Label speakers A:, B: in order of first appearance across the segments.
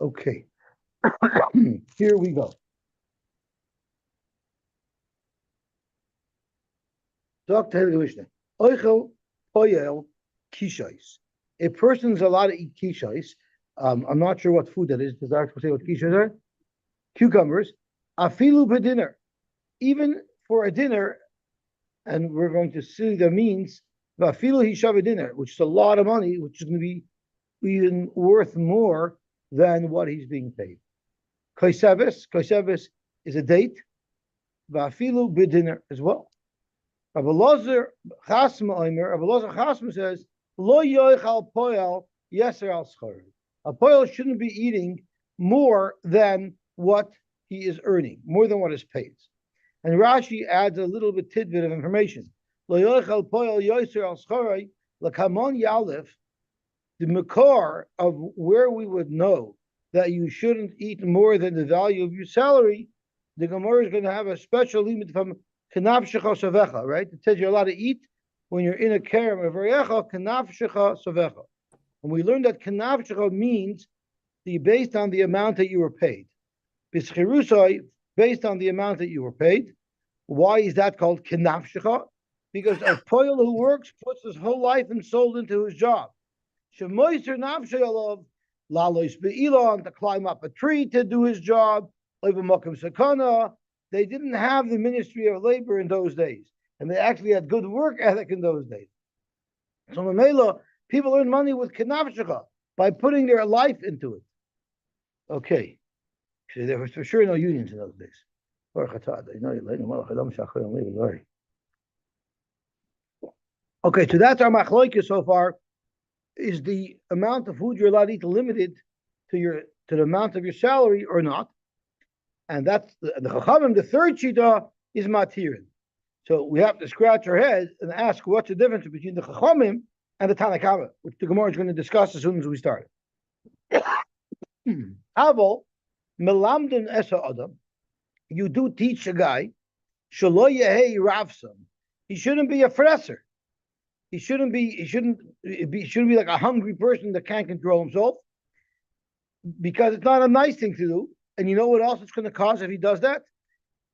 A: Okay, here we go. Dr. Mishnah. Oichel poyel kishais. A person's allowed to eat kishais. I'm not sure what food that is. Does the article say what kishais are? Cucumbers. Afilu dinner. Even for a dinner, and we're going to see the means. Afilu hishav dinner, which is a lot of money, which is going to be even worth more than what he's being paid. Koisevis is a date. Vafilu dinner as well. Rabbi Lozer Chasma says, Lo yoichal poel yeser al schari. A poel shouldn't be eating more than what he is earning, more than what is paid. And Rashi adds a little bit tidbit of information. Lo yoichal poel yeser al schari, lakamon yalef, the makar of where we would know that you shouldn't eat more than the value of your salary, the Gemara is going to have a special limit from Kanavshecha Savecha, right? It says you're allowed to eat when you're in a kerem of Varecha, Kanavshecha Savecha. And we learned that Kanavshecha means based on the amount that you were paid. Bischirusai, based on the amount that you were paid. Why is that called Kanavshecha? Because a poil who works puts his whole life and soul into his job. Shemoiser Navshealov, Lalois Be'ilon, to climb up a tree to do his job, Levamokim Sakana. They didn't have the Ministry of Labor in those days, and they actually had good work ethic in those days. So Mamela, people earn money with Kanavshecha by putting their life into it. Okay. So there was for sure no unions in those days. Okay, so that's our machloika so far. Is the amount of food you're allowed to eat limited to the amount of your salary or not? And that's the Chachamim. The third shita is matirin. So we have to scratch our head and ask what's the difference between the Chachamim and the Tanakama, which the Gemara is going to discuss as soon as we start. Aval melamdin esa adam. You do teach a guy shelo yehei ravsam. He shouldn't be a fresser. He shouldn't be like a hungry person that can't control himself, because it's not a nice thing to do. And you know what else it's going to cause if he does that?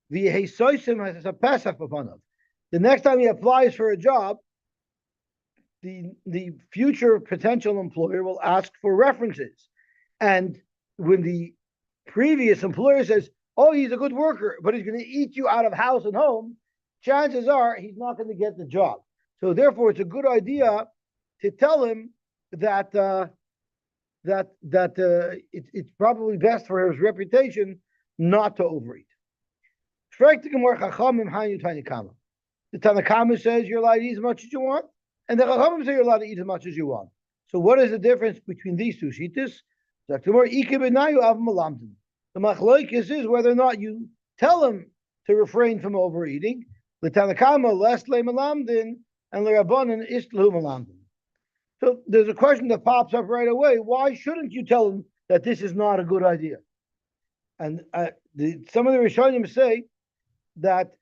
A: The next time he applies for a job, the future potential employer will ask for references. And when the previous employer says, oh, he's a good worker, but he's going to eat you out of house and home, chances are he's not going to get the job. So therefore, it's a good idea to tell him that it's probably best for his reputation not to overeat. The Tanakama says you're allowed to eat as much as you want, and the Chachamim say you're allowed to eat as much as you want. So what is the difference between these two shitas? The machlokes is whether or not you tell him to refrain from overeating. The Tanakama less le malamdin, and le'rabanan istlu malamdin. So there's a question that pops up right away. Why shouldn't you tell him that this is not a good idea? And some of the Rishonim say that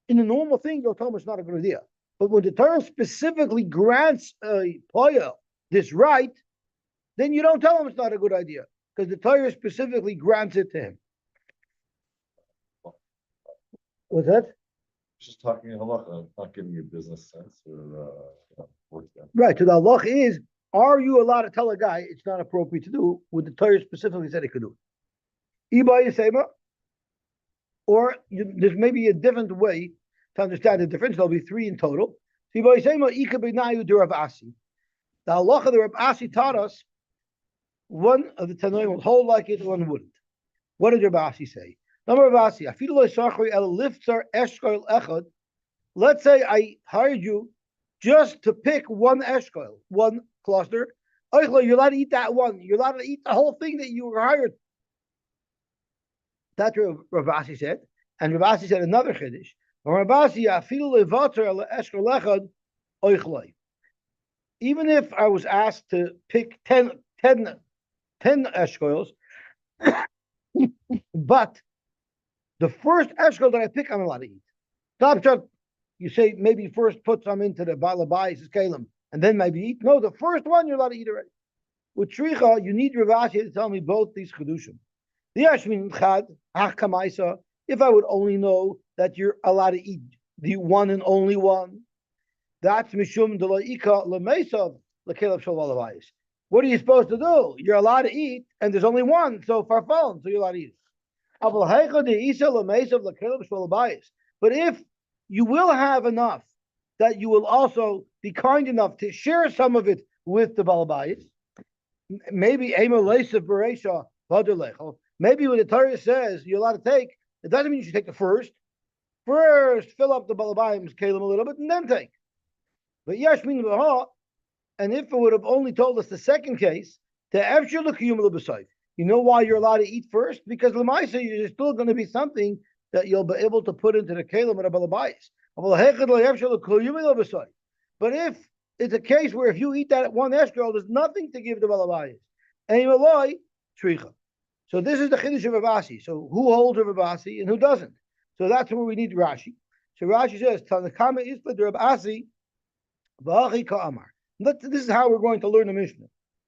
A: in a normal thing, you'll tell him it's not a good idea. But when the Torah specifically grants a poya this right, then you don't tell him it's not a good idea, because the Torah specifically grants it to him. What's that?
B: Just talking halacha, not giving you business sense or work sense.
A: Right. So the halach is, are you allowed to tell a guy it's not appropriate to do what the Torah specifically said he could do? Or there's maybe a different way to understand the difference. There'll be three in total. The halacha the Reb Asi taught us, one of the Tanoim will hold like it, one wouldn't. What did Reb Asi say? Let's say I hired you just to pick one eshkol, one cluster. You're allowed to eat that one. You're allowed to eat the whole thing that you were hired. That's what Rav Asi said. And Rav Asi said another chiddush. Even if I was asked to pick 10 eshkols, but the first eshkol that I pick, I'm allowed to eat. Stop, you say maybe first put some into the balabai kalim and then maybe eat. No, the first one you're allowed to eat already. With Shricha, you need Rav Ashi to tell me both these Chedushim. The Yashmin Chad, Ach Kamaisa, if I would only know that you're allowed to eat the one and only one, that's Mishum Delaika Lemeisav Lekelev Shalalavayis. What are you supposed to do? You're allowed to eat, and there's only one, so farfon, so you're allowed to eat. But if you will have enough that you will also be kind enough to share some of it with the Balabayis, maybe maybe when the Torah says you're allowed to take, it doesn't mean you should take the first. First, fill up the Balabayim's kalim a little bit, and then take. But Yashmin Vaha, and if it would have only told us the second case, you know why you're allowed to eat first? Because Lamaisa, there's still going to be something that you'll be able to put into the kalim and the Balabayis. But if it's a case where if you eat that one eskrol, there's nothing to give the Balabayis. So this is the Chiddush of Rav Ashi. So who holds Rav Ashi and who doesn't? So that's where we need Rashi. So Rashi says, Tanakama Ispa Rav Ashi, V'achi Ka'amar. This is how we're going to learn the Mishnah.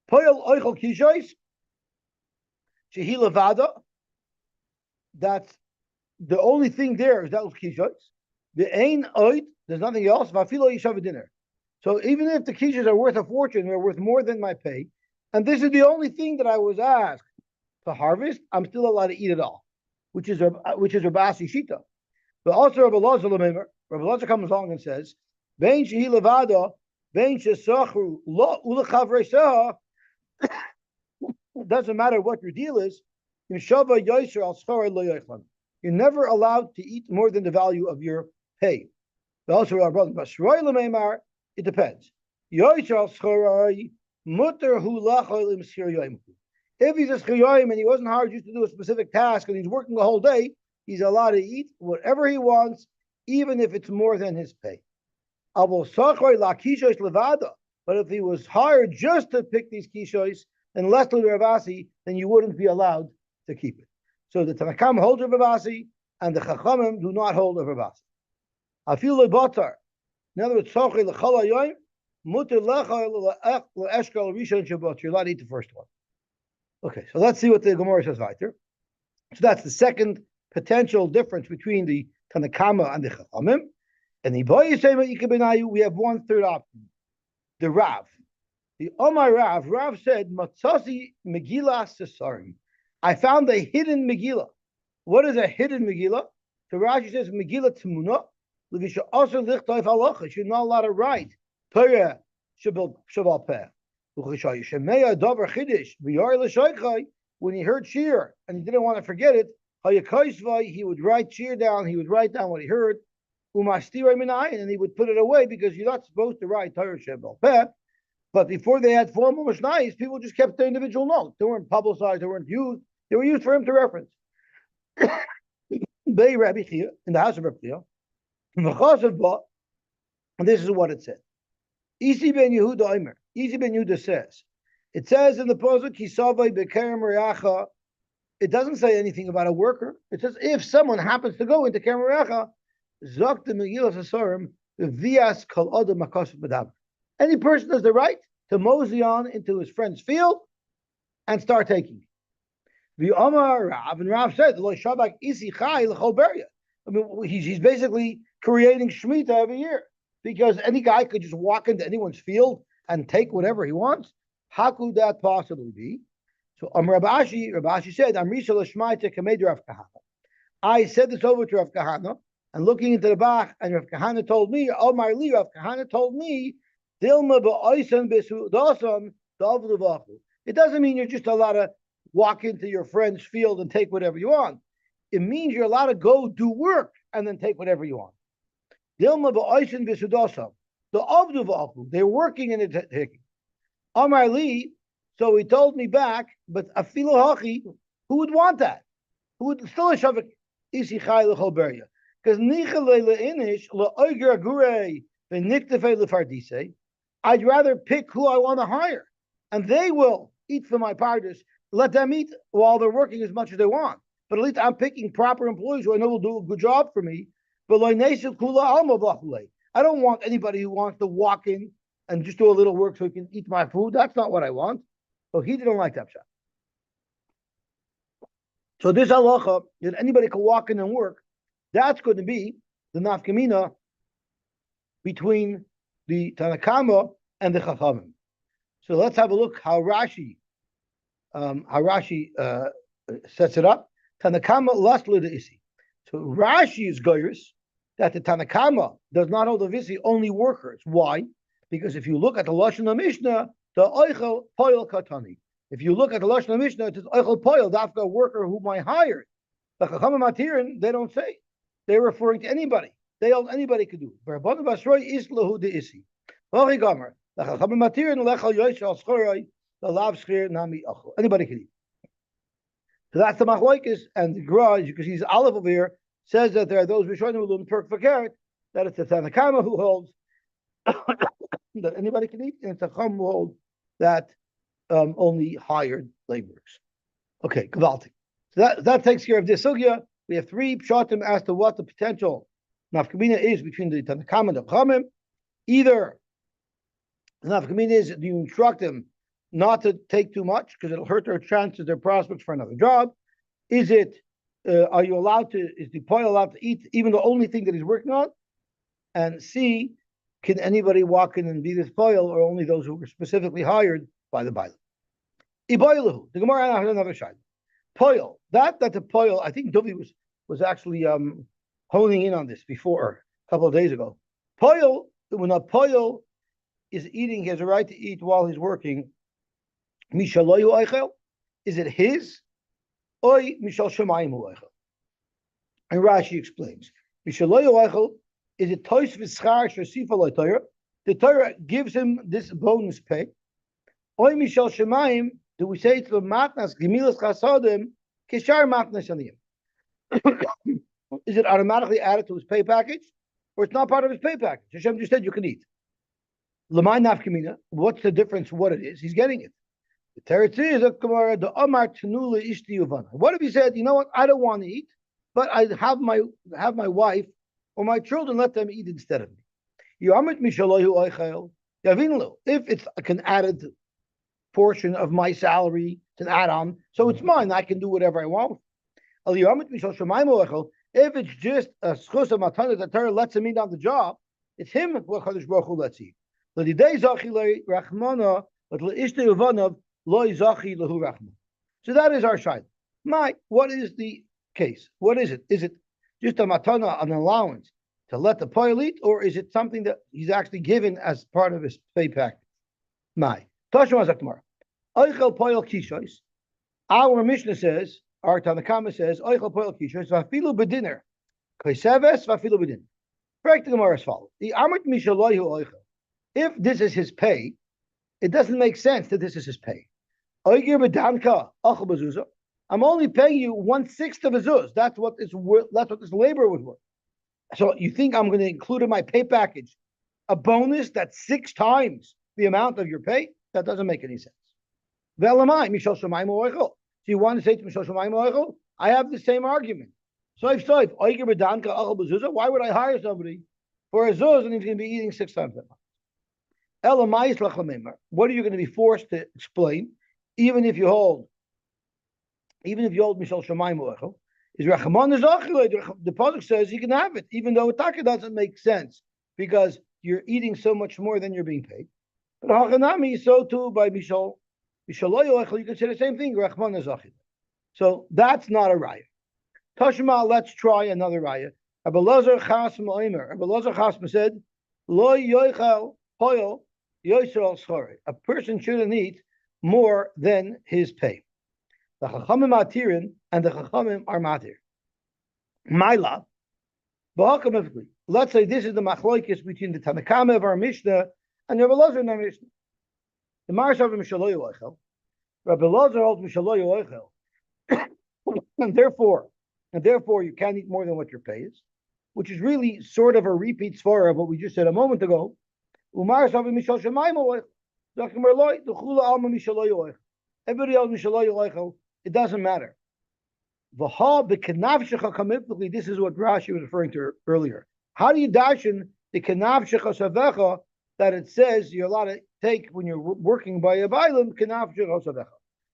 A: Poyel Oichel Kishois, Shehi Levada. That's the only thing there is that was Kishois. The Ein Oid, there's nothing else. Vafilo Yishav dinner. So even if the Kishos are worth a fortune, they're worth more than my pay, and this is the only thing that I was asked to harvest, I'm still allowed to eat it all, which is Rav Asi Shita. But also Rav Elazar comes along and says, Vein Shehi Levada. Doesn't matter what your deal is. You're never allowed to eat more than the value of your pay. Also, our brother, it depends. If he's a schiyayim and he wasn't hired just to do a specific task and he's working the whole day, he's allowed to eat whatever he wants, even if it's more than his pay. But if he was hired just to pick these kishos and less to the Ravasi, then you wouldn't be allowed to keep it. So the Tanakam holds of Ravasi and the Chachamim do not hold of Ravasi. I feel the batar. In other words, you're allowed to eat the first one. Okay, so let's see what the Gemara says later. So that's the second potential difference between the Tanakama and the Chachamim. And the boy is saying we have one third option. The Rav. The Omar Rav said, Matzasi Megillah Sesarim. I found a hidden Megillah. What is a hidden Megillah? So Rashi says Megillah Tmuna. Levisha also lichtoif halacha. You're not allowed to write Torah Shabal Peh. When he heard Shir and he didn't want to forget it, he would write Shir down, he would write down what he heard. And he would put it away because you're not supposed to write Torah Shabal Peh. But before they had formal Mishnayos, people just kept their individual notes. They weren't publicized, they weren't used. They were used for him to reference. Bei Rabbi Chia, in the house of Rabbi Chia, and this is what it said. Isi ben Yehuda Omer. Isi ben Yehuda says, it says in the pasuk, Kisavai bekerem reacha. It doesn't say anything about a worker. It says if someone happens to go into kerem reacha, zok the Megillah Sasarim, vias kol adam makos b'dam. Any person has the right to mosey on into his friend's field and start taking. The Omar Rav, and Rav said, Lo shabak isi chai l'chol beria. I mean, he's basically creating Shemitah every year because any guy could just walk into anyone's field and take whatever he wants. How could that possibly be? So Rav Ashi said, Amrisa l'shmaita kamed Rav Kahana. I said this over to Rav Kahana, and looking into the back, and Rav Kahana told me, Omar Li, Rav Kahana told me, Dilma ba'oisan b'sudasan davluvachu. It doesn't mean you're just allowed to walk into your friend's field and take whatever you want. It means you're allowed to go do work and then take whatever you want. Dilma ba'oisan b'sudasan. The avduvachu, they're working and they're taking. Amar Li, so he told me back, but afilu hachi, who would want that? Who would still a shavak isi chai l'chol beria? Because nichale le'inish la'oiger agurei v'niktefei l'fardisei. I'd rather pick who I want to hire, and they will eat for my partners. Let them eat while they're working as much as they want. But at least I'm picking proper employees who I know will do a good job for me. But I don't want anybody who wants to walk in and just do a little work so he can eat my food. That's not what I want. So he didn't like that shot. So this halacha that anybody can walk in and work, that's going to be the nafkamina between the Tanakama and the Chachamim. So let's have a look how Rashi sets it up. Tanakama lasla de isi. So Rashi is goyris that the Tanakama does not hold of isi, only workers. Why? Because if you look at the Lashon Mishnah, the oichel poil katani. If you look at the Lashon Mishnah, it says oichel poil, dafka worker whom I hired. The Chachamim Matirin, they don't say. They're referring to anybody. They all anybody could do. Anybody can eat. So that's the machlokes, and the garage, because he's Aleph over here, says that there are those Rishonim who learn Perk for carrot, that it's the Tanakama who holds that anybody can eat, and it's a Chum who holds that only hired laborers. Okay, Gavalti. So that takes care of this sugya. We have three pshatim as to what the potential nafkamina is between the Tanakama and the Chachamim. Either the nafkamina is you instruct them not to take too much because it'll hurt their chances, their prospects for another job. Is it? Are you allowed to? Is the poil allowed to eat even the only thing that he's working on? And C, can anybody walk in and be this poil, or only those who were specifically hired by the Bible? Iboilahu. The Gemara has another side. Poil. That the poil. I think Dovi was actually honing in on this before a couple of days ago. Poil. When a poil is eating, he has a right to eat while he's working. Mishaloyu oichel. Is it his? Oy mishal shemayim oichel. And Rashi explains. Mishaloyu oichel. Is it tois v'schar shesifa lo Torah? The Torah gives him this bonus pay. Oy mishal shemayim. Do we say to the matnas gemilas chasadim kishar matnas aliyim? Is it automatically added to his pay package, or it's not part of his pay package? Hashem just said you can eat. L'may nafkamina. What's the difference? What it is? He's getting it. The teretz is the Gemara the Amar Tanula Ishti Yuvana. What if he said, you know what? I don't want to eat, but I have my wife or my children. Let them eat instead of me. If it's an added portion of my salary, it's an add-on, so it's mine. I can do whatever I want. If it's just a schus of matana that Torah lets him eat on the job, it's him who Kadosh Baruch Hu lets eat. So that is our shayla. What is the case? What is it? Is it just a matana, an allowance to let the poil eat, or is it something that he's actually given as part of his pay package? Our Mishnah says, our Tanakama says, oichel poil kishois vafilu bediner, kaiseves vafilu bediner. Correct the Gemara as follows: the amrit mishaloyu oichel. If this is his pay, it doesn't make sense that this is his pay. Oigir bedanka achel bezuzah. I'm only paying you 1/6 of a zuz. That's what this labor was worth. So you think I'm going to include in my pay package a bonus that's 6 times the amount of your pay? That doesn't make any sense. Ve'elamai mishal shamayim oichel. So you want to say to Mishal Shemayim Oichel? I have the same argument. Soif, Oiger B'danka Achel B'zuzah. Why would I hire somebody for a zuz and he's going to be eating 6 times that much? Elamayis Lachamemar. What are you going to be forced to explain? Even if you hold Mishal Shemayim Oichel, is Rachaman Zachilei. The pasuk says you can have it, even though Taka doesn't make sense because you're eating so much more than you're being paid. But Hachanami, so too by Mishal. You can say the same thing. So that's not a raya. Tashma, let's try another raya. Rabbi Lazar Chasm Oimer. Rabbi Lazar Chasm said, "Lo yoichel poil yosel schori." A person shouldn't eat more than his pay. The Chachamim matirin and the Chachamim are matir. My love. Let's say this is the machlokes between the Tanakama of our Mishnah and Rabbi Lazar in our Mishnah. The Marshav Mishaloyu Oichel, Rabbi Lazar holds Mishaloyu Oichel, and therefore you can't eat more than what your pay is, which is really sort of a repeat svara of what we just said a moment ago. Umarshav Mishal Shemayim Oichel, Zakmarloi Duchula Alma Mishaloyu Oichel. Everybody else Mishaloyu Oichel. It doesn't matter. V'ha b'kenavshecha kamipli. This is what Rashi was referring to earlier. How do you dashen the kenavshecha savecha that it says you're allowed to take when you're working by a bailim, kenafshir osavecha.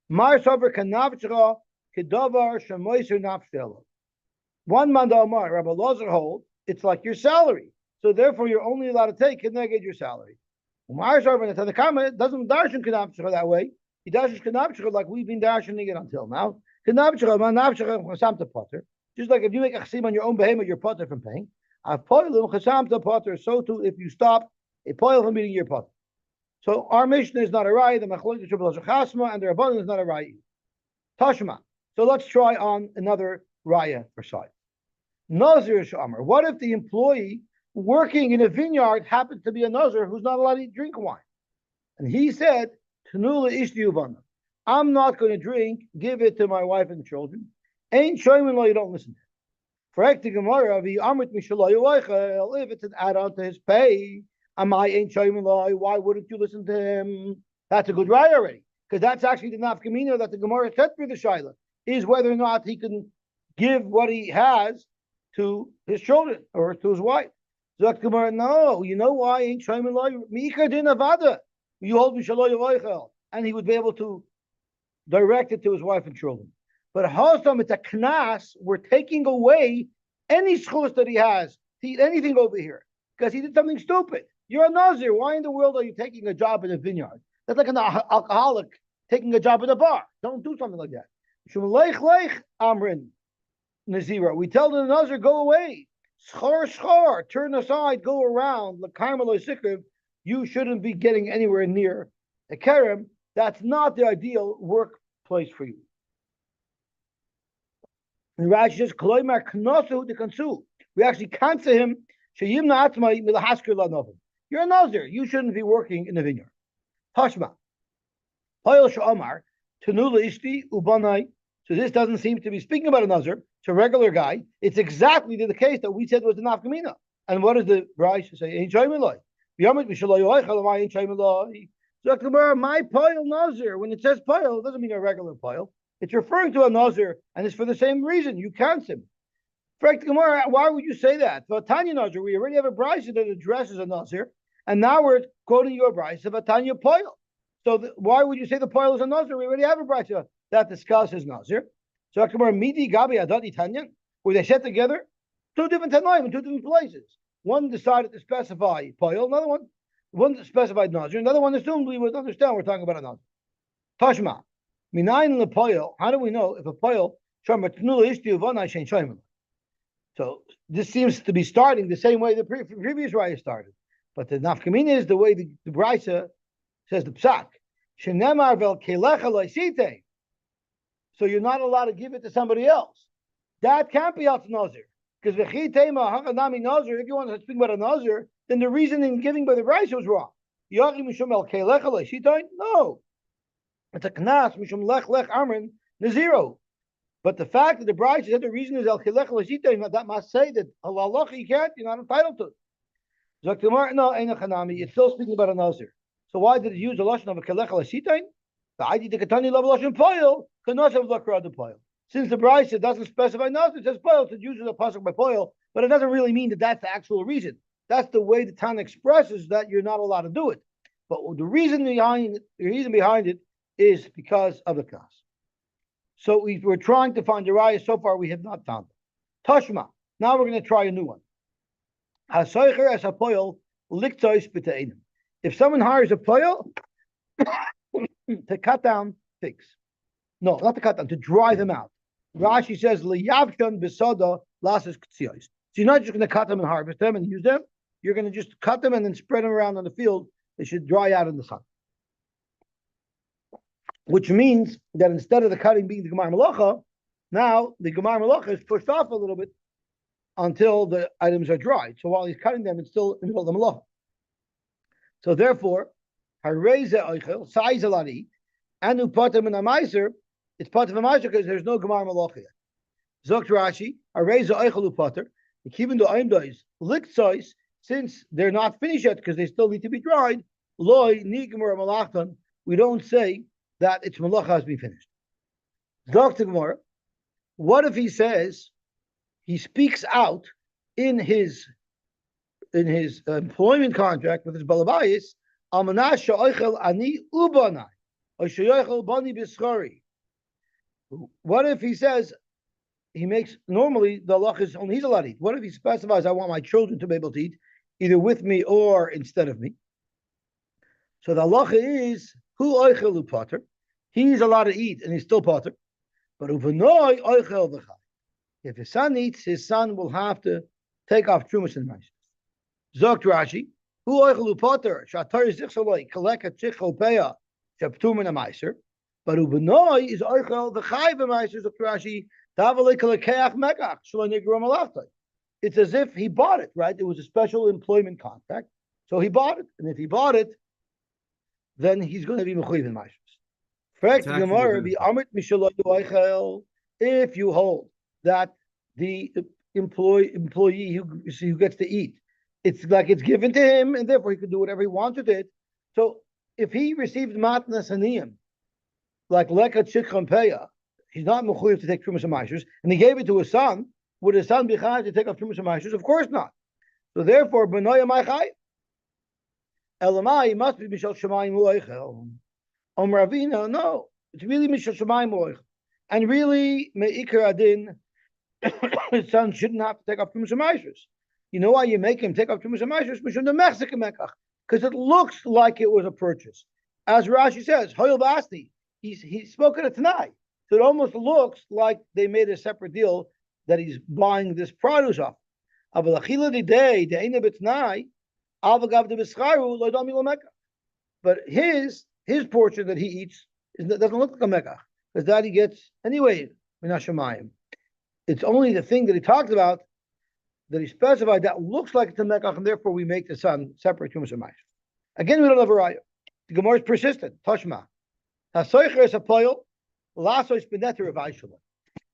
A: Mar sover kenafshira kedavar shemoiser nafshelo. One man Amar, Rabbi Lozer hold, it's like your salary. So therefore, you're only allowed to take keneged your salary. Mar sover netanakama doesn't darshan kenafshira that way. He dashes kenafshira like we've been darshaning it until now. Kenafshira manafshira chasamta potter. Just like if you make a chsim on your own behemoth, you're potter from paying. A poilim chasamta potter. So too, if you stop a poil from eating your potter. So our mission is not a raya, the machlokes triple chasma, and the rabbanon is not a raya. Tashma. So let's try on another raya for sight. Nazir Shamar. What if the employee working in a vineyard happens to be a Nazir who's not allowed to drink wine? And he said, Tanula Ishtiyuvana. I'm not going to drink, give it to my wife and children. Ain't showing law, you don't listen to it. If it's an add-on to his pay, ain't showing law, why wouldn't you listen to him? That's a good raya already. Because that's actually the nafkamina that the Gemara said for the Shaila, is whether or not he can give what he has to his children or to his wife. Zok Gemara, no, you know why? Ain't shaymin law. Mika din avada. You hold mishaloy yoichel, and he would be able to direct it to his wife and children. But Hasam, it's a knas. We're taking away any schus that he has to eat anything over here because he did something stupid. You're a nazir. Why in the world are you taking a job in a vineyard? That's like an alcoholic taking a job at a bar. Don't do something like that. Amrin. Nazira. We tell the Nazir, go away. Schar, turn aside, go around. You shouldn't be getting anywhere near a kerem. That's not the ideal workplace for you. And Rashi says, we actually cancel him. You're a Nazir. You shouldn't be working in the vineyard. Tashma. So this doesn't seem to be speaking about a Nazir. It's a regular guy. It's exactly the case that we said was the nafkamina. And what does the Bryce say? My poil Nazir. When it says poil, it doesn't mean a regular poil. It's referring to a Nazir, and it's for the same reason. You count him. Why would you say that? For Tanya Nazir, we already have a Bryce that addresses a Nazir, and now we're quoting your Bryce of a Tanya poil. So why would you say the poil is a Nazir? We already have a Bryce that discusses Nazir. So Midi Gabi Adati Tanyan, where they set together two different Tanaim in two different places. One decided to specify poil, another one specified Nazir, another one assumed we would understand we're talking about a Nazir. Tashma. Minayin the poil, how do we know if a poil so this seems to be starting the same way the previous raya started. But the nafkamina is the way the Brisa says the psak. Shenemar vel kelecha loisite. So you're not allowed to give it to somebody else. That can't be out Nazir. Because if you want to speak about a Nazir, then the reason in giving by the Brisa was wrong. No. It's a knas, mishum lech amrin, naziro. But the fact that the Brisa said the reason is el kelech l'shita, that must say that Allah you can't, you're not entitled to it. Zaktimar, no, einachanami, it's still speaking about a Nazir. So why did it use the lashon of a kelech l'shita? The idea the katani love lashon poil, kanasav lakra the poil. Since the Brisa doesn't specify Nazir, it says poil, so it uses a pasuk by poil, but it doesn't really mean that that's the actual reason. That's the way the Tana expresses that you're not allowed to do it. But the reason behind it is because of the class. So we're trying to find the raya. So far, we have not found it. Tashma. Now we're going to try a new one. If someone hires a poil to cut down figs, no, not to cut down, to dry them out. Rashi says liyavshan besada lasas ktsiyos. So you're not just going to cut them and harvest them and use them. You're going to just cut them and then spread them around on the field. They should dry out in the sun. Which means that instead of the cutting being the Gemar Malacha, now the Gemar Malacha is pushed off a little bit until the items are dried. So while he's cutting them, it's still in the middle of the Malacha. So therefore, Hareza Eichel, Saizalari, and Upatim and Amaiser, it's part of a Maiser because there's no Gemar Malacha yet. Zokt Rashi, Hareza Eichel Upater, even though Aimdais, Liktsois, since they're not finished yet because they still need to be dried, Loi, Nigamur, Malachtan, we don't say that its malacha has been finished. Dr. Gemara, what if he says he speaks out in his employment contract with his balabayis Almanasha oichel ani ubanai. Oishayoichel bani bischari. What if he says he makes normally the halach is only he's allowed to eat? What if he specifies I want my children to be able to eat either with me or instead of me? So the halacha is who oichel potter. He's allowed to eat and he's still potter. But uvanoi oichel v'chai. If his son eats, his son will have to take off trumas and maishas. Zogt Rashi, who oichel potter shatar zichsaloi kaleka chichol peya shaptum and a meiser. But uvanoi is oichel v'chai v'meiser. Zogt Rashi, tavalei kalekeach mekach shaloi nigrom alachtai. It's as if he bought it, right? It was a special employment contract, so he bought it, and if he bought it, then he's going to be mechuyev in maishas. If you hold that the employee who gets to eat, it's like it's given to him, and therefore he can do whatever he wants with it. So if he received matnas haniyim, like lekat shikhan peya, he's not mechuyev to take trumas and maishas, and he gave it to his son. Would his son be chayav to take off trumas and maishas? Of course not. So therefore, b'noya my chayav. Elamai must be mishal shemayim u'oichel. Ravina, no, it's really mishal shemayim u'oichel. And really, me'ikar adin, his son shouldn't have to take off trumas and maishas. You know why you make him take off trumas and maishas? Because it looks like it was a purchase. As Rashi says, hoyel b'asti, he's spoken it tonight. So it almost looks like they made a separate deal that he's buying this produce off. But his portion that he eats doesn't look like a mekach, because that he gets anyway. It's only the thing that he talked about that he specified that looks like it's a mekach, and therefore we make the son separate trumas and maishas. Again, we don't have a raya. The Gemara is persistent. Tashma.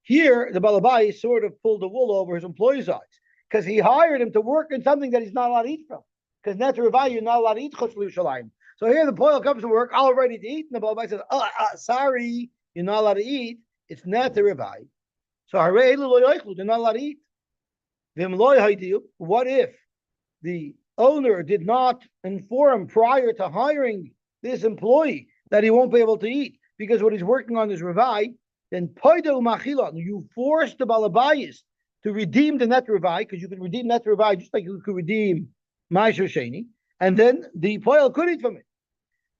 A: Here, the Balabai sort of pulled the wool over his employee's eyes because he hired him to work in something that he's not allowed to eat from. Because Netter Ravai, you're not allowed to eat Chutz L'Yushalayim. So here the poil comes to work, all ready to eat, and the Balabai says, sorry, you're not allowed to eat. It's Netter Ravai. So they're not allowed to eat. What if the owner did not inform prior to hiring this employee that he won't be able to eat because what he's working on is Ravai? Then you force the Balabayis to redeem the net Ravai, because you can redeem net Ravai just like you could redeem Ma'asher Sheni, and then the poil could eat from it.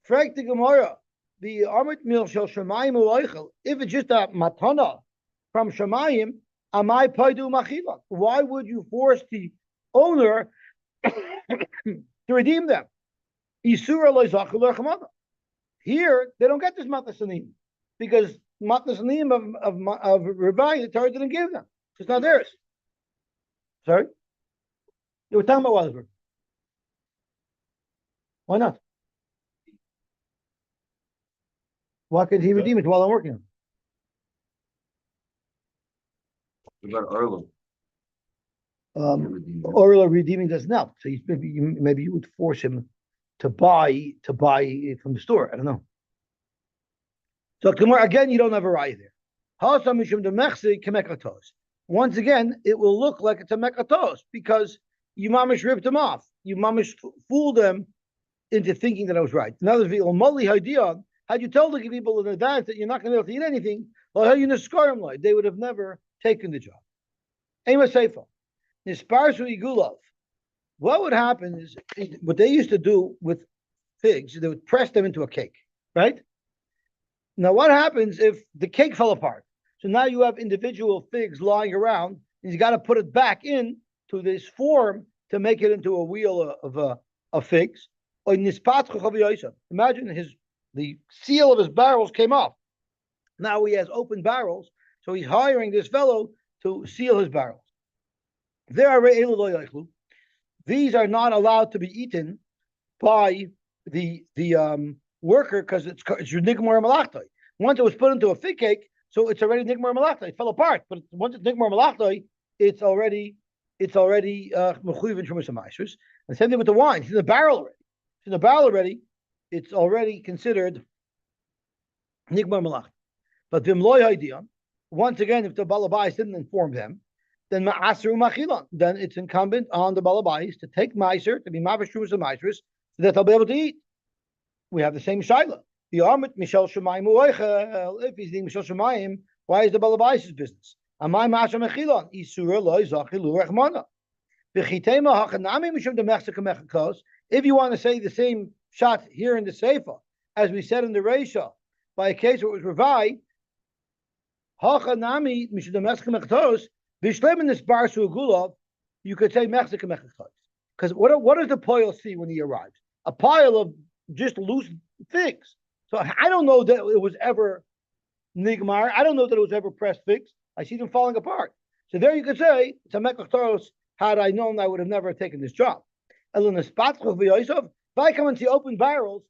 A: Frag the Gemara, the Amit Mil Shel Shemayim U'Oichel, if it's just a matana from Shemayim, Amai Paidu Machila. Why would you force the owner to redeem them? Isura Loizachel Lechamana. Here, they don't get this Matasanim, because Matnasanim of Rabbi, the Torah didn't give them. It's not theirs. Sorry? You were talking about Wallenberg. Why not? Why could he redeem it while I'm working on
B: What about Arlo?
A: Orla redeeming doesn't help. So maybe you would force him to buy it from the store. I don't know. So again, you don't have a right there. Once again, it will look like it's a mekatos because you mamish ripped them off. You mamish fooled them into thinking that I was right. Now, had you told the people in advance that you're not going to be able to eat anything, they would have never taken the job. What would happen is what they used to do with figs, they would press them into a cake, right? Now, what happens if the cake fell apart? So now you have individual figs lying around, and you got to put it back in to this form to make it into a wheel of figs. Imagine the seal of his barrels came off. Now he has open barrels, so he's hiring this fellow to seal his barrels. These are not allowed to be eaten by the worker because it's nigmar malachtai. Once it was put into a fig cake, so it's already nigmar malachtai. It fell apart, but once it's nigmar malachtai, it's already mechuyev from some maishers. And same thing with the wine. It's in the barrel already. It's in the barrel already. It's already considered nigmar malachtai. But v'mloy haidion. Once again, if the balabais didn't inform them, then ma'asru machilan. Then it's incumbent on the balabais to take meiser, to be mavish trumas and meisers, so that they'll be able to eat. we have the same shaila. The armit Mishal Shemayim Uoicha. If he's eating Mishal Shemayim, why is the Balabai's business? Amai Masha Mechilon Isura Loi Zachilu Rechmana. V'chitema Hachanami Mishum de Mechzika Mechakos. If you want to say the same shot here in the Sefer, as we said in the Reisha, by a case where it was Ravai, Hachanami Mishum de Mechzika Mechakos. V'shleim in this Bar Su'agulov, you could say Mechzika Mechakos. Because what does the poil see when he arrives? A pile of just loose figs. So I don't know that it was ever nigmar. I don't know that it was ever pressed figs. I see them falling apart. So there you could say, it's a mekach toros. Had I known, I would have never taken this job. If I come and see open barrels,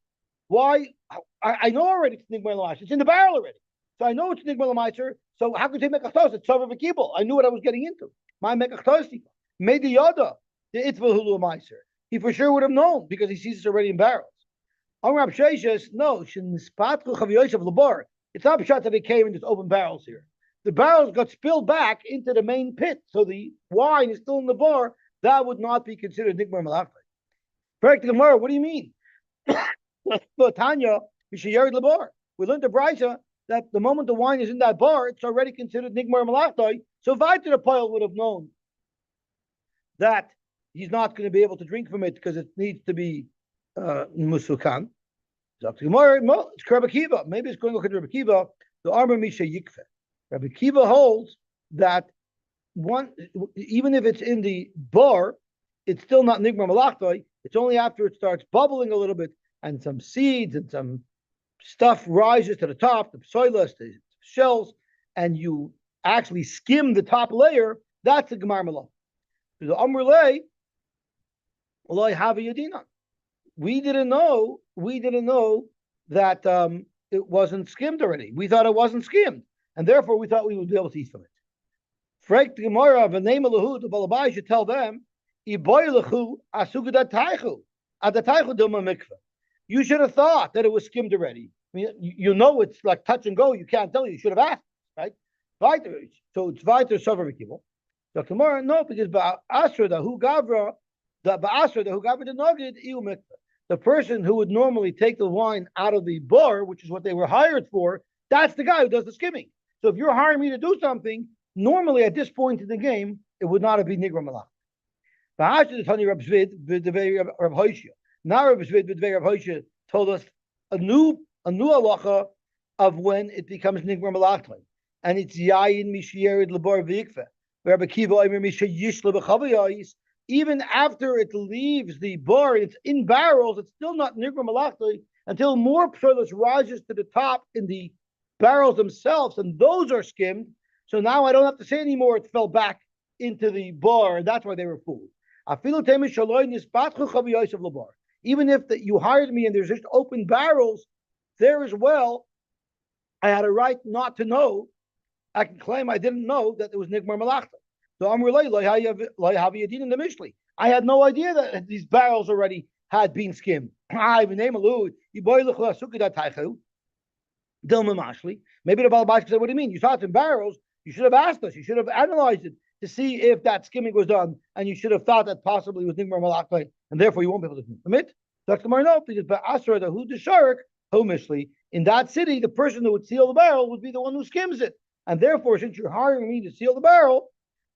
A: why? I know already it's nigmar l'maiser. It's in the barrel already. So I know it's nigmar l'maiser. So how could you say mekach toros? It's sover v'kibul. I knew what I was getting into. My mekach toros made the yada. The itzvah hulu l'maiser. He for sure would have known because he sees it's already in barrels. No, it's not pshat that they came in just open barrels here. The barrels got spilled back into the main pit, so the wine is still in the bar. That would not be considered nigmar malachta. Correct, Gemara. What do you mean? Tanya, we learned the brisa that the moment the wine is in that bar, it's already considered nigmar malachta. So Vaiter the Poil would have known that he's not going to be able to drink from it because it needs to be musukan. It's Rabbi Kiva. Maybe it's going to look at Rabbi Kiva. The armor misha yikfe. Rabbi Kiva holds that even if it's in the bar, it's still not nigmar malachtoi. It's only after it starts bubbling a little bit and some seeds and some stuff rises to the top, the psoilas, the shells, and you actually skim the top layer. That's the gemar malach. The amr lei, oloi havi yadina. We didn't know that it wasn't skimmed already. We thought it wasn't skimmed, and therefore we thought we would be able to eat from it. Frek the Gemara of a name of the Balabai should tell them, you should have thought that it was skimmed already. I mean, you know it's like touch and go. You can't tell. You should have asked, right? So it's Vaiter Sover V'Kibul. So tomorrow, no, because Ba'asra the who Gavra the Nogid Iu Mikvah. The person who would normally take the wine out of the bar, which is what they were hired for, that's the guy who does the skimming. So if you're hiring me to do something, normally at this point in the game, it would not have been Nigra Malach. Now Rabbi Zvid Rab Hoshia told us a new halacha of when it becomes Nigra Malach. And it's Yayin Mishiyerid Labar V'Yikveh. Rabbi Kiva Omer Misha Yishla B'Chavayis. Even after it leaves the bar, it's in barrels, it's still not nigra malachta until more psoilos rises to the top in the barrels themselves, and those are skimmed. So now I don't have to say anymore it fell back into the bar, and that's why they were fooled. Even if you hired me and there's just open barrels there as well, I had a right not to know. I can claim I didn't know that it was nigmar malachta. So I had no idea that these barrels already had been skimmed. Maybe the Balabais said, what do you mean? You saw it in barrels. You should have asked us. You should have analyzed it to see if that skimming was done, and you should have thought that possibly it was nigmar malachta, and therefore you won't be able to commit. Dr. Marno, because Asra the who the shark, homishly, in that city, the person who would seal the barrel would be the one who skims it. And therefore, since you're hiring me to seal the barrel,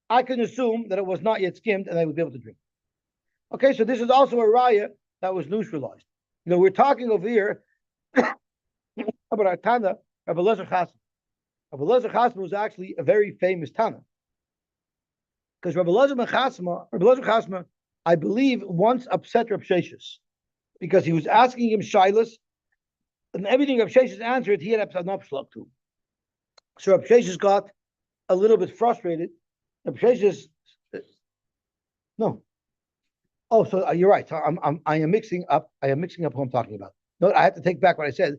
A: I can assume that it was not yet skimmed and I would be able to drink. Okay, so this is also a raya that was neutralized. We're talking over here about our Tana, Rabbi Eliezer Chasam. Rabbi Eliezer Chasam was actually a very famous Tana. Because Rabbi Eliezer Chasam, I believe, once upset Reb Sheshes because he was asking him shilas, and everything Reb Sheshes answered, he had an upslug to. So Reb Sheshes got a little bit frustrated. Reb Sheshes, no. Oh, so you're right. So I am mixing up who I'm talking about. No, I have to take back what I said.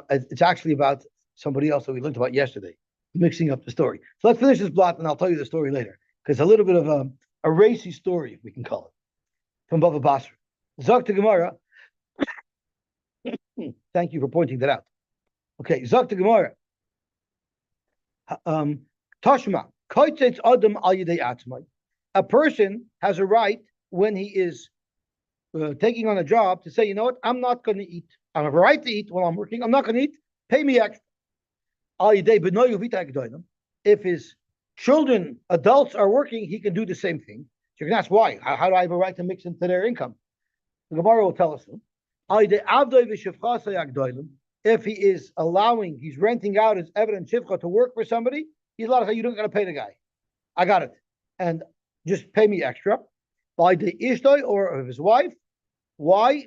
A: It's actually about somebody else that we learned about yesterday. Mixing up the story. So let's finish this blot, and I'll tell you the story later, because a little bit of a racy story, if we can call it, from Bava Basra. Zok to Gemara. Thank you for pointing that out. Okay, Zok to Gemara. Tashma. A person has a right when he is taking on a job to say, you know what, I'm not going to eat I have a right to eat while I'm working. I'm not going to eat. Pay me extra. If his children, adults are working, he can do the same thing. So you can ask why. How do I have a right to mix into their income? The Gemara will tell us. If he is allowing, he's renting out his Eved and Shivcha to work for somebody, he's allowed to say, you don't got to pay the guy. I got it. And just pay me extra. By the Ishtoi or of his wife. Why?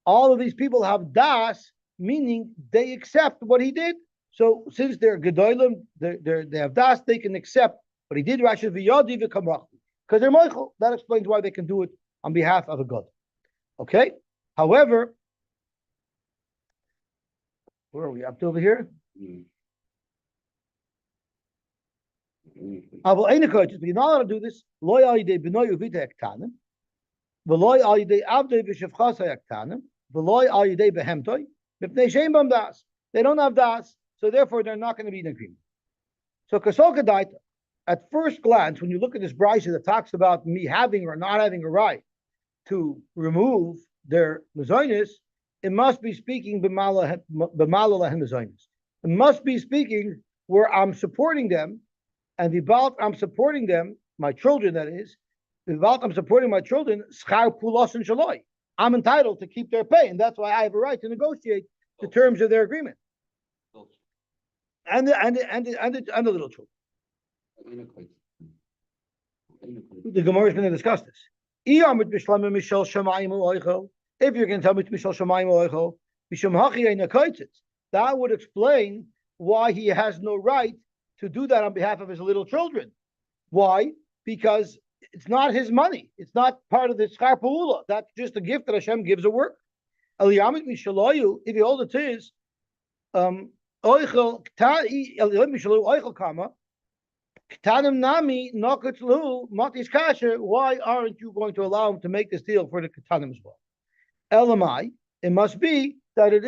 A: All of these people have das, meaning they accept what he did. So since they're gedolim, they have das, they can accept what he did. Because they're Michael. That explains why they can do it on behalf of a god. Okay. However, where are we up to over here? But you're not allowed to do this. They don't have das, so therefore they're not going to be in agreement. So Kasokadait, at first glance, when you look at this brisa that talks about me having or not having a right to remove their mezonis, it must be speaking b'mala lahem mezonis. It must be speaking where I'm supporting them, and I'm supporting them, my children, that is. I'm supporting my children. Schar pulos and shaloi. I'm entitled to keep their pay, and that's why I have a right to negotiate the terms of their agreement. And the little children. The Gemara is going to discuss this. If you're going to tell me that would explain why he has no right to do that on behalf of his little children. Why? Because it's not his money. It's not part of the schar pa'ula. That's just a gift that Hashem gives a work. If you hold it to his, why aren't you going to allow him to make this deal for the ketanim as well? Elamai, it must be that it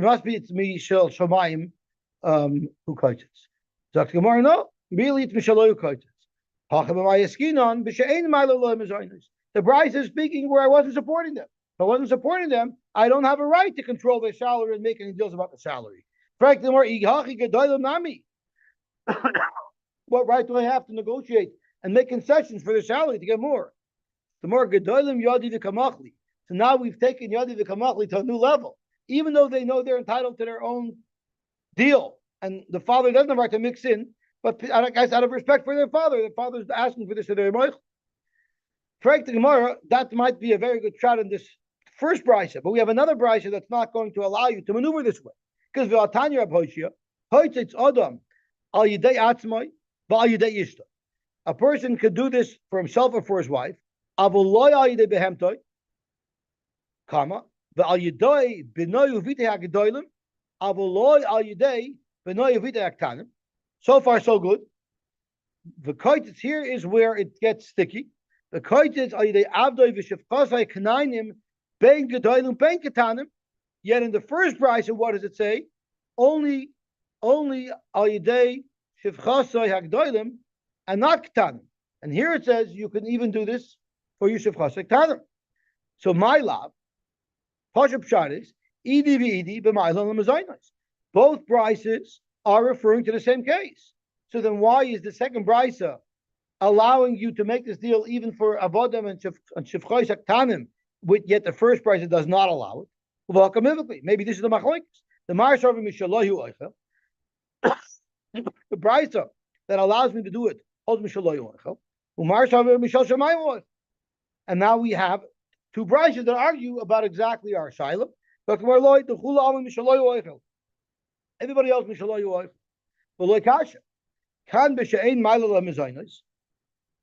A: must be it's me shel shamayim who coaches. Dr. Gemara, no, really it's Mishaloyu coaches. The bride is speaking where I wasn't supporting them. If I wasn't supporting them, I don't have a right to control their salary and make any deals about the salary. What right do I have to negotiate and make concessions for their salary to get more? The more gedolim yadi v'kamachli. So now we've taken yadi v'kamachli to a new level. Even though they know they're entitled to their own deal, and the father doesn't have a right to mix in, but out of respect for their father, the father's asking for this to their moich. Frank the Gemara, that might be a very good shot in this first brisa, but we have another brisa that's not going to allow you to maneuver this way. Because v'atanya abhoshia, hoitzitz adam al yidei atzmai v'al yidei ishta. A person could do this for himself or for his wife. Avol loy al yidei behemtoi, comma v'al yidei b'noy uvitei hagedolim, avol loy al yidei b'noy uvitei haktanim. So far, so good. The koitz here is where it gets sticky. The koitz al yidei avdoi v'shefchosai kanainim ben gedolim ben ketanim. Yet in the first brisa, what does it say? Only al yidei shefchasai hagdolim and not ketanim. And here it says you can even do this for your shefchasai ketanim. So my love, pashup pshat is idi v'idi b'ma'ilon l'mezainos. Both brises are referring to the same case. So then why is the second brisa allowing you to make this deal even for avodim and shefchasai ketanim, yet the first brisa does not allow it? Maybe this is the machlokes. The Marshav Mishalahu Oichel. The brisa that allows me to do it holds Mishalahu Oichel. Umarshav Mishal Shemayim Oichel. And now we have two brises that argue about exactly our shayla. But we're loy the Chula Amin Mishalahu Oichel. Everybody else Mishalahu Oichel. But loy kasha can be she'ein ma'ilal mezainos.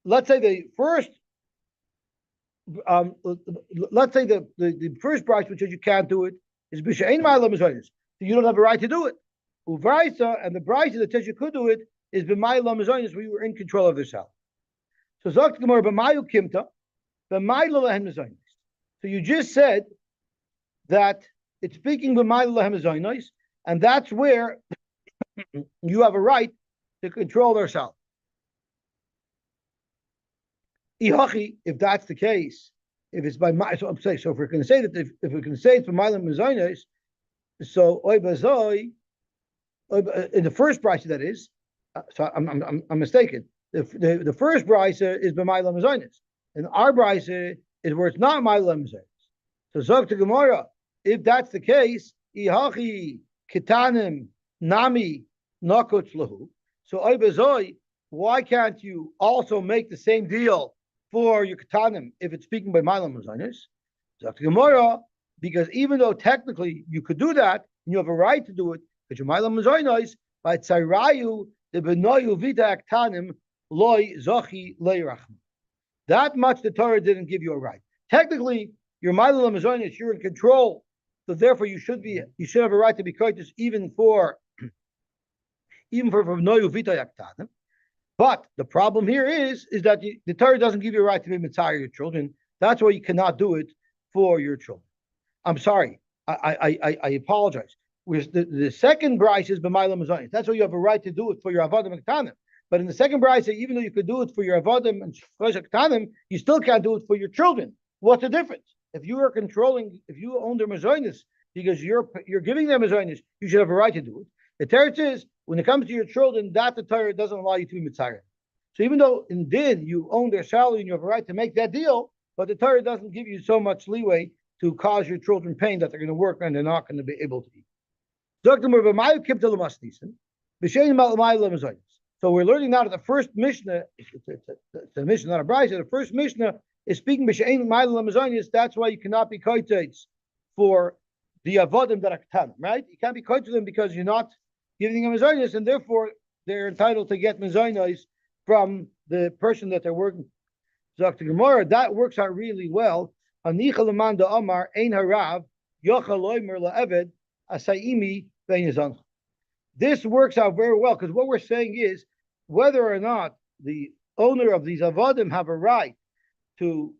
A: Let's say the first. Let's say the first price which says you can't do it is b'she'ein ma'ila mezainos. So you don't have a right to do it. Uvrisa, and the price that says you could do it is b'ma'ila mezainos, where you were in control of the salary. So Zok Gemara b'mayu kimta b'ma'ila lahem mezainos. So you just said that it's speaking b'ma'ila lahem mezainos, and that's where you have a right to control their salary. If that's the case, If it's by my, so I'm saying, so if we're going to say that, if we can say it's by Milam Mazonis, so Oy Bazoi, in the first price that is, so I'm mistaken. The first price is by Milam Mazonis, and our price is where it's not Milam Mazonis. So Zog to Gemara, if that's the case, Ihachi Kitanim Nami Nakot Lahu. So Oy Bazoi, why can't you also make the same deal for your katanim if it's speaking by Milam Mazonis? Zok Gemara, because even though technically you could do that, and you have a right to do it, because your Milam Mazonis, by Tzarayu, the Benoyu Vita Aktanim, Loi Zochi Leirachim. That much the Torah didn't give you a right. Technically, your Milam Mazonis, you're in control, so therefore you should have a right to be courteous even for Benoyu Vita Aktanim. But the problem here is that the Torah doesn't give you a right to be mitzvah your children. That's why you cannot do it for your children. I'm sorry. I apologize. The second brayse is b'mayla mazonis. That's why you have a right to do it for your avodim and ketanim. But in the second brayse, even though you could do it for your avodim and ketanim, you still can't do it for your children. What's the difference? If you are controlling, if you own their mazonis because you're giving them mazonis, you should have a right to do it. The teretz is, when it comes to your children, that the Torah doesn't allow you to be mitzvah. So even though in din you own their salary and you have a right to make that deal, but the Torah doesn't give you so much leeway to cause your children pain that they're going to work and they're not going to be able to eat. So we're learning now that the first Mishnah, the Mishnah, not a brayse, the first Mishnah is speaking b'shein ma'ila lemazonis. That's why you cannot be koitz for the avodim that are ketanim, right? You can't be koitz to them because you're not giving them mazonis, and therefore they're entitled to get mazonis from the person that they're working. Zok to Gemara, that works out really well. Anicha lemanda Amar ein harav yochal loimer laeved asaimi ve'nizancha. This works out very well because what we're saying is whether or not the owner of these avodim have a right to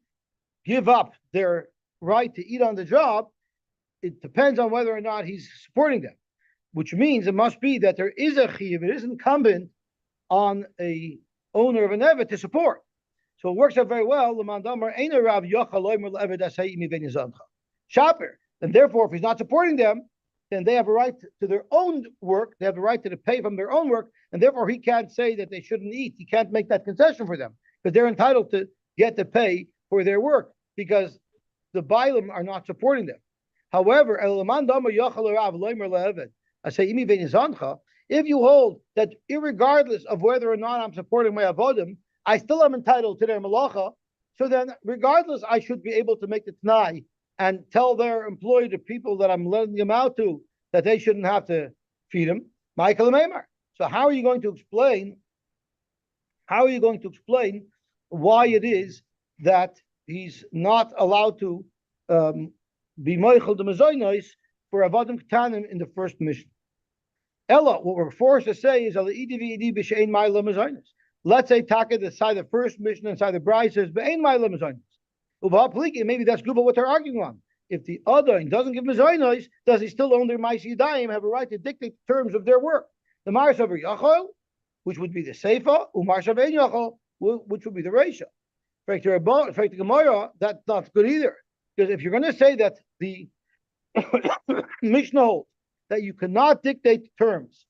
A: give up their right to eat on the job, it depends on whether or not he's supporting them. Which means it must be that there is a chiyuv, it is incumbent on a owner of an evet to support. So it works out very well. And therefore, if he's not supporting them, then they have a right to their own work. They have a right to pay from their own work, and therefore he can't say that they shouldn't eat. He can't make that concession for them because they're entitled to get the pay for their work because the Bailam are not supporting them. However, if you hold that irregardless of whether or not I'm supporting my avodim, I still am entitled to their malacha, so then regardless, I should be able to make the t'nai and tell their employee, the people that I'm letting them out to, that they shouldn't have to feed them. Michael Maimar. So how are you going to explain why it is that he's not allowed to be moichel the mazonos for avodim ketanim in the first mission? Ella, what we're forced to say is let's say Taka inside the first mission inside the bride says be'ein ma'ila mazonos. Maybe that's good, but what they're arguing on. If the other doesn't give mazonos, does he still own their ma'isi yadayim, have a right to dictate the terms of their work? The Mars over Yachol, which would be the Seifa, Umar Shavein Yachol, which would be the Reisha. For the Gemara, that's not good either. Because if you're going to say that the Mishnah holds that you cannot dictate the terms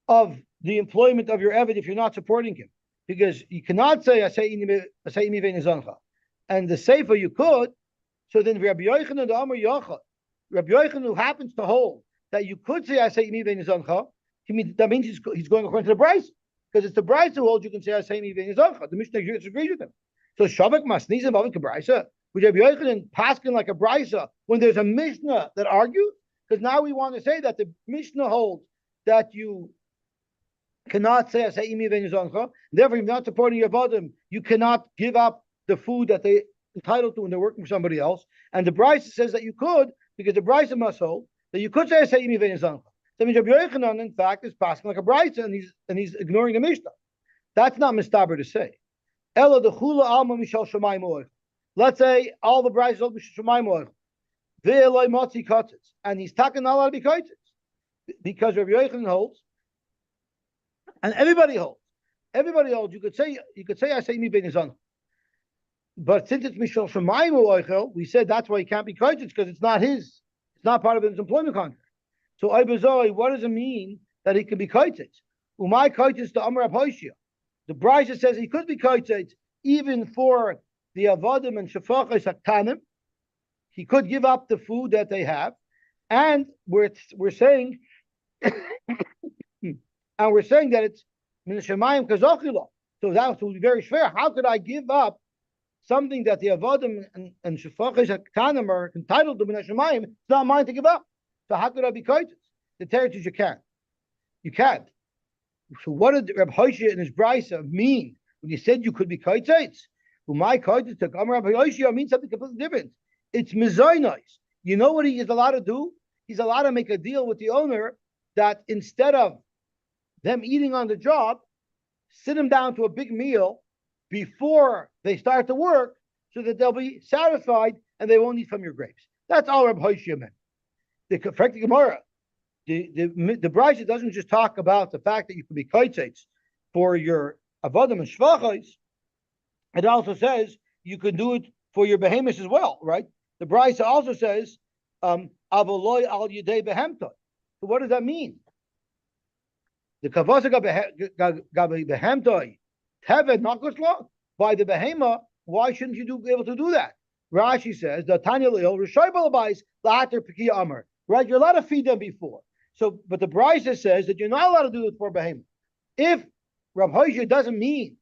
A: of the employment of your Eved if you're not supporting him, because you cannot say Asayimi Ve'nizancha, and the Seifa you could, so then Rabbi Yochanan and the Amar Yachol, Rabbi Yochanan who happens to hold that you could say Asayimi Ve'nizancha, that means he's going according to the Bryce, because it's the Bryce who holds you can say Asayimi Ve'nizancha. The Mishnah agrees with him. So Shavak Masnizim Bavik Brysa, would Rabbi Yochanan paskin like a Brysa when there's a Mishnah that argues? Because now we want to say that the Mishnah holds that you cannot say Asayimi Ve'nizancha. Therefore, if you're not supporting your bottom, you cannot give up the food that they entitled to when they're working for somebody else. And the Bryce says that you could, because the Bryce must hold that you could say Asayimi Ve'nizancha. That means Rabbi Yochanan, in fact, is passing like a Bryce, and he's ignoring the Mishnah. That's not mistaber to say. Ella the chula alma mishal shamayim oich. Let's say all the Bryces hold mishal shamayim oich. Ve'eloi motzi katzitz, and he's talking not allowed to be katzitz because Rabbi Yochanan holds, and everybody holds. Everybody holds. You could say Asayimi Ve'nizancha. But since it's Mishal Shemayim Oichel, we said that's why he can't be Kaititz because it's not his. It's not part of his employment contract. So Ibazoi, what does it mean that he can be Kaititz? Umay Kaititz to Amar Abhoshia. The Brisa says he could be Kaititz even for the Avodim and Shafachas Haktanim. He could give up the food that they have. And we're saying that it's Min Shemayim Kazochilo. So that would be very fair. How could I give up something that the Avodim and Shafachas Haktanim are entitled to Min Shemayim? It's not mine to give up. So how could I be Kaititz? The territories you can't. You can't. So what did Reb Hoshia and his Brisa mean when he said you could be Kaititz? My Kaititz to come Reb Hoshia means something completely different. It's Mizoinais. You know what he is allowed to do? He's allowed to make a deal with the owner that instead of them eating on the job, sit them down to a big meal before they start to work so that they'll be satisfied and they won't eat from your grapes. That's all Reb Hoshia meant. The Gemara, the Brisa doesn't just talk about the fact that you can be kaitzetz for your avodim and shvachos. It also says you can do it for your behemoths as well, right? The Brisa also says avoloi al yedei behemtoi. So what does that mean? The kavasa gabi behemtoi teved nakoslo by the behema. Why shouldn't you be able to do that? Rashi says the Tanya Leil Rishoy Balabais Later Pekia Amar. Right, you're allowed to feed them before. So, but the Brisa says that you're not allowed to do it for behemoth. If Rav Hoshia doesn't mean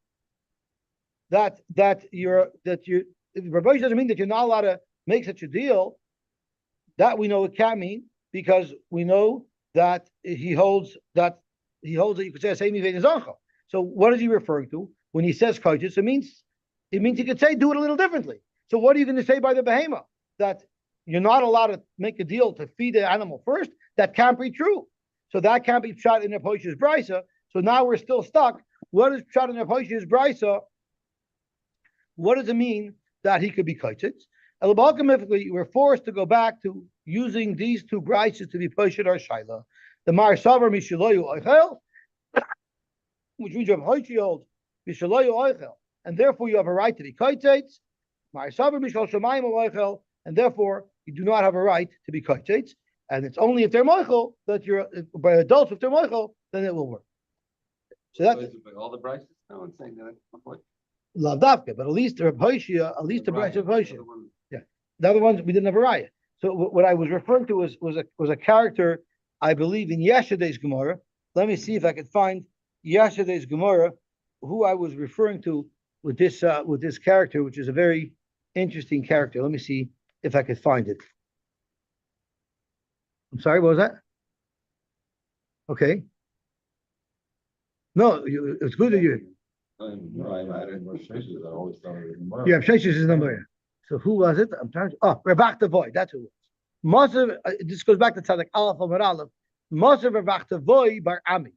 A: that Rav Hoshia doesn't mean that you're not allowed to make such a deal, that we know it can't mean because we know that he holds that you could say same even So what is he referring to when he says kodesh? It means he could say do it a little differently. So what are you going to say by the behemoth? That you're not allowed to make a deal to feed the animal first? That can't be true. So that can't be shot in Rav Hoshia's Brisa. So now we're still stuck. What is shot in Rav Hoshia's Brisa? What does it mean that he could be kaititz? Ultimately, we're forced to go back to using these two Brisas to be Poshet or Shaila. The Mar Savar Mishaloyu Oichel, which means Rav Hoshia holds Mishaloyu Oichel, and therefore you have a right to be kaititz. Mar Savar Mishal Shemayim Oichel, and therefore you do not have a right to be kaititz. And it's only if they're moichel that you're by adults. If they're moichel, then it will work. So that's
C: all the Bryces. No one's saying that.
A: Lavdavka, but at least Reb Hoshia, at least the Bryce of Hoshia. Yeah, the other ones we didn't have a riot. So what I was referring to was a character I believe in yesterday's Gemara. Let me see if I can find yesterday's Gemara who I was referring to with this character, which is a very interesting character. Let me see if I could find it. I'm sorry, what was that? Okay. No, it's good that you. Yeah, Sheshes is number. So who was it? I'm trying to. Oh, Rebach Tavoy. That's who it was. Masav. This goes back to Tzadik Aleph Amar Aleph. Masav Rebach Tavoy Bar Ami.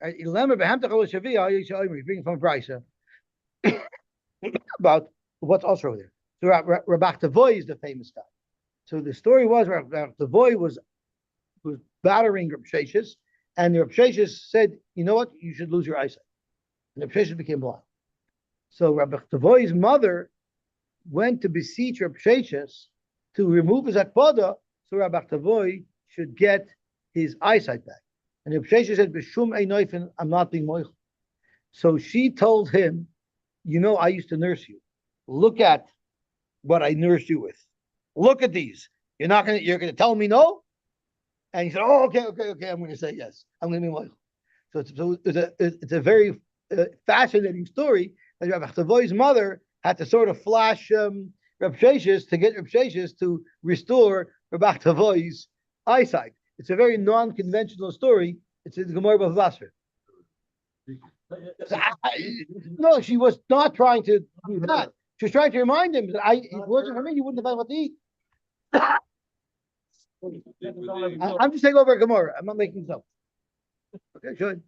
A: Ilemer Behem Techol Shavia. You bring from Brisa about what's also over there. So Rebach Tavoy is the famous guy. So the story was the boy was battering Reb Sheshes, and Reb Sheshes said, "You know what? You should lose your eyesight." And Reb Sheshes became blind. So Rabbi Tavoy's mother went to beseech Reb Sheshes to remove his akpada, so Rabbi Tavoy should get his eyesight back. And Reb Sheshes said, "B'shum einoifen, I'm not being moichel." So she told him, "You know, I used to nurse you. Look at what I nursed you with. Look at these. You're gonna tell me no?" And he said, "Oh, okay. I'm going to say yes. I'm going to be loyal." So it's a very fascinating story that Rabbi Tavoy's mother had to sort of flash Reb Sheshes to get Reb Sheshes to restore Rabbi Tavoy's eyesight. It's a very non-conventional story. It's in the Gemara of Vasser. No, she was not trying to do that. She was trying to remind him that it wasn't for me. You wouldn't have had what to eat. I'm just taking over a Gemara. I'm not making this up. Okay, good.